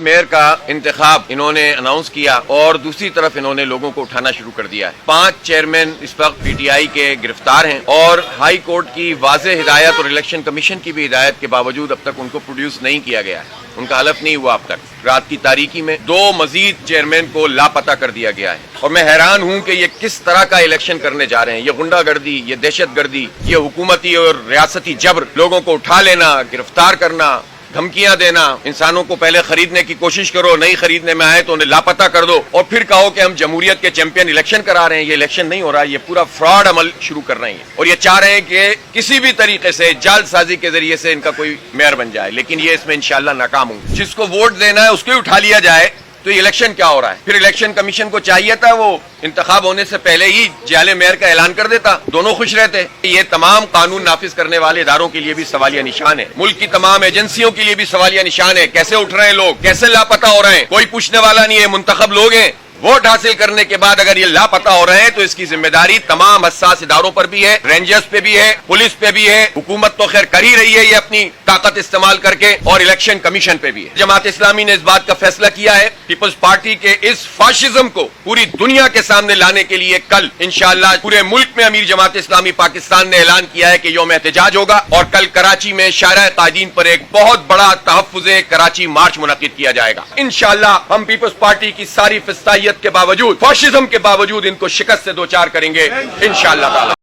Mayor का इंतखाब इन्होंने announce किया और दूसरी तरफ इन्होंने लोगों को उठाना शुरू कर दिया है। 5 चेयरमैन इस वक्त पीटीआई के गिरफ्तार हैं और हाई कोर्ट की वाज़ेह हिदायत और इलेक्शन कमीशन की भी हिदायत के बावजूद अब तक उनको प्रोड्यूस नहीं किया गया है, उनका हलफ नहीं हुआ अब तक। रात की तारीकी में 2 मजीद चेयरमैन को लापता कर दिया गया है और मैं हैरान हूं कि ये किस तरह का इलेक्शन करने जा रहे हैं। ये गुंडागर्दी, ये दहशतगर्दी, ये हुकूमती और रियासती जबर, लोगों को उठा लेना, गिरफ्तार करना, धमकियां देना, इंसानों को पहले खरीदने की कोशिश करो, नहीं खरीदने में आए तो उन्हें लापता कर दो और फिर कहो कि हम जमहूरियत के चैंपियन इलेक्शन करा रहे हैं। ये इलेक्शन नहीं हो रहा, ये पूरा फ्रॉड अमल शुरू कर रहे हैं और ये चाह रहे हैं कि किसी भी तरीके से जालसाजी के जरिए से इनका कोई मेयर बन जाए, लेकिन ये इसमें इंशाल्लाह नाकाम होंगे। जिसको वोट देना है उसको ही उठा लिया जाए तो ये इलेक्शन क्या हो रहा है? फिर इलेक्शन कमीशन को चाहिए था वो इंतखाब होने से पहले ही जाले मेयर का ऐलान कर देता, दोनों खुश रहते। ये तमाम कानून नाफिज करने वाले इदारों के लिए भी सवालिया निशान है, मुल्क की तमाम एजेंसियों के लिए भी सवालिया निशान है। कैसे उठ रहे हैं लोग, कैसे लापता हो रहे हैं, कोई पूछने वाला नहीं है। मुंतखब लोग हैं, वोट हासिल करने के बाद अगर ये लापता हो रहे हैं तो इसकी जिम्मेदारी तमाम हसास इदारों पर भी है, रेंजर्स पे भी है, पुलिस पे भी है। हुकूमत तो खैर कर ही रही है ये अपनी ताकत इस्तेमाल करके, और इलेक्शन कमीशन पे भी है। जमात इस्लामी ने इस बात का फैसला किया है पीपल्स पार्टी के इस फाशिज्म को पूरी दुनिया के सामने लाने के लिए कल इंशाअल्लाह पूरे मुल्क में अमीर जमात इस्लामी पाकिस्तान ने ऐलान किया है कि यौम एहतजाज होगा और कल कराची में शाहराह कायदीन पर एक बहुत बड़ा तहफ्फुज़े कराची मार्च मुनक्किद किया जाएगा। इंशाअल्लाह हम पीपल्स पार्टी की सारी फिस्तायत के बावजूद, फाशिज्म के बावजूद इनको शिकस्त से दो चार करेंगे इंशाअल्लाह।